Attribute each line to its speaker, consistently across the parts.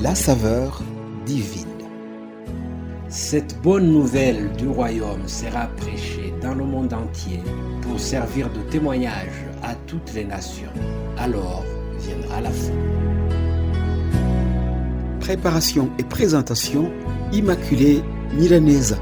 Speaker 1: la saveur divine.
Speaker 2: Cette bonne nouvelle du royaume sera prêchée dans le monde entier pour servir de témoignage à toutes les nations. Alors viendra la fin.
Speaker 1: Préparation et présentation, Immaculée Milanesa.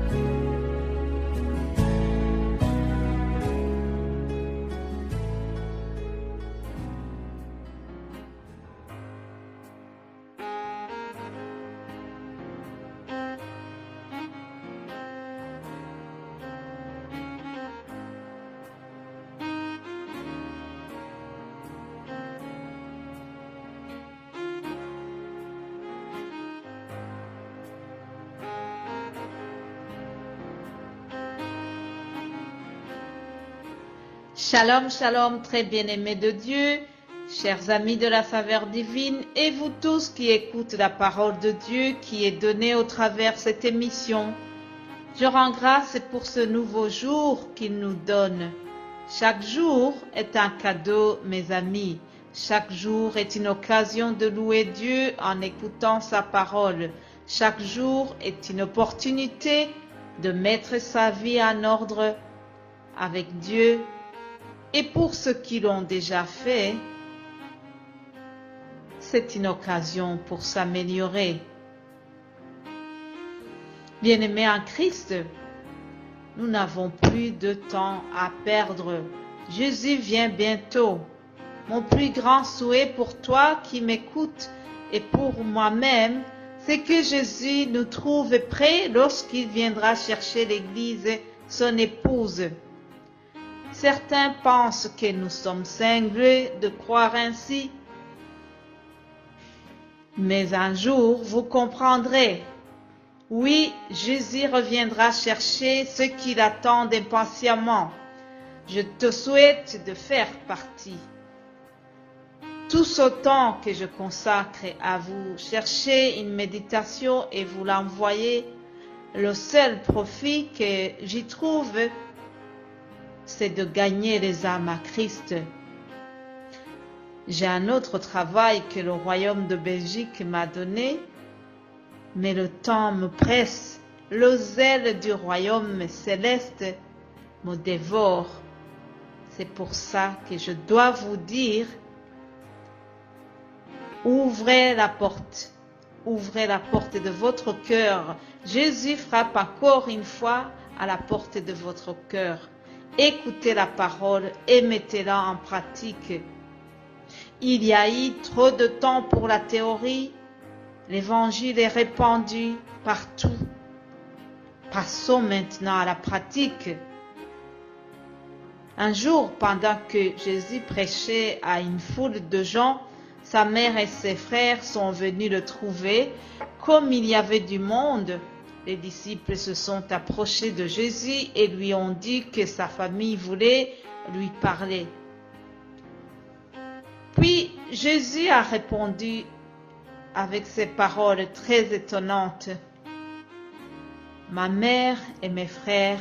Speaker 3: Shalom, shalom, très bien-aimés de Dieu, chers amis de la saveur divine et vous tous qui écoutez la parole de Dieu qui est donnée au travers de cette émission. Je rends grâce pour ce nouveau jour qu'il nous donne. Chaque jour est un cadeau, mes amis. Chaque jour est une occasion de louer Dieu en écoutant sa parole. Chaque jour est une opportunité de mettre sa vie en ordre avec Dieu. Et pour ceux qui l'ont déjà fait, c'est une occasion pour s'améliorer. Bien-aimés en Christ, nous n'avons plus de temps à perdre. Jésus vient bientôt. Mon plus grand souhait pour toi qui m'écoutes et pour moi-même, c'est que Jésus nous trouve prêts lorsqu'il viendra chercher l'Église, son épouse. Certains pensent que nous sommes cinglés de croire ainsi. Mais un jour, vous comprendrez. Oui, Jésus reviendra chercher ceux qui l'attendent impatiemment. Je te souhaite de faire partie. Tout ce temps que je consacre à vous chercher une méditation et vous l'envoyer, le seul profit que j'y trouve, c'est de gagner les âmes à Christ. J'ai un autre travail que le royaume de Belgique m'a donné, mais le temps me presse. Le zèle du royaume céleste me dévore. C'est pour ça que je dois vous dire, ouvrez la porte de votre cœur. Jésus frappe encore une fois à la porte de votre cœur. Écoutez la parole et mettez-la en pratique. Il y a eu trop de temps pour la théorie. L'évangile est répandu partout. Passons maintenant à la pratique. Un jour, pendant que Jésus prêchait à une foule de gens, sa mère et ses frères sont venus le trouver. Comme il y avait du monde, les disciples se sont approchés de Jésus et lui ont dit que sa famille voulait lui parler. Puis Jésus a répondu avec ces paroles très étonnantes. Ma mère et mes frères,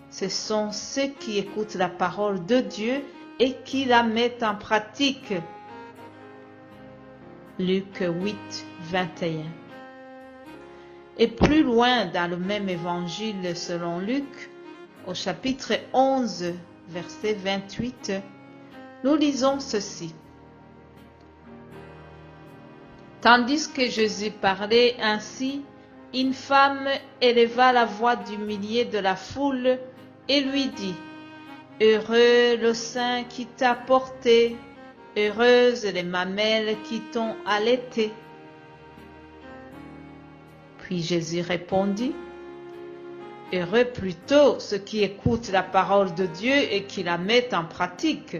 Speaker 3: ce sont ceux qui écoutent la parole de Dieu et qui la mettent en pratique. Luc 8, 21. Et plus loin dans le même évangile selon Luc, au chapitre 11, verset 28, nous lisons ceci. Tandis que Jésus parlait ainsi, une femme éleva la voix du milieu de la foule et lui dit, « Heureux le sein qui t'a porté, heureuses les mamelles qui t'ont allaité. » Puis Jésus répondit, « Heureux plutôt ceux qui écoutent la parole de Dieu et qui la mettent en pratique. »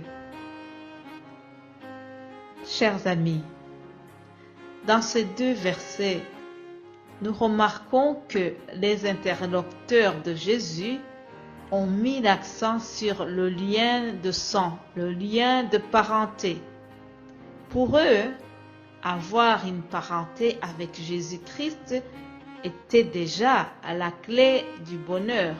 Speaker 3: Chers amis, dans ces deux versets, nous remarquons que les interlocuteurs de Jésus ont mis l'accent sur le lien de sang, le lien de parenté. Pour eux, avoir une parenté avec Jésus-Christ était déjà à la clé du bonheur.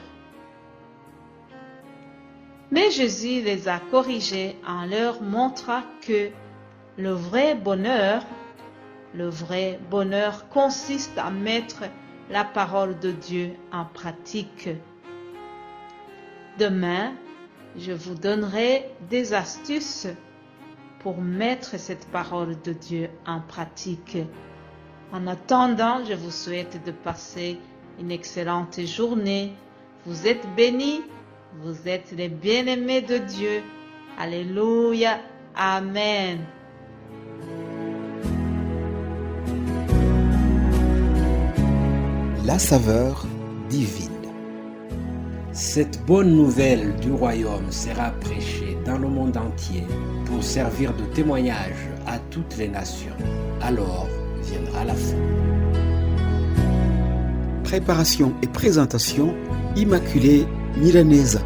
Speaker 3: Mais Jésus les a corrigés en leur montrant que le vrai bonheur Le vrai bonheur consiste à mettre la parole de Dieu en pratique. Demain, je vous donnerai des astuces pour mettre cette parole de Dieu en pratique. En attendant, je vous souhaite de passer une excellente journée. Vous êtes bénis, vous êtes les bien-aimés de Dieu. Alléluia, Amen.
Speaker 1: La saveur divine.
Speaker 2: Cette bonne nouvelle du royaume sera prêchée dans le monde entier pour servir de témoignage à toutes les nations. Alors viendra la fin.
Speaker 1: Préparation et présentation, Immaculée Milanesa.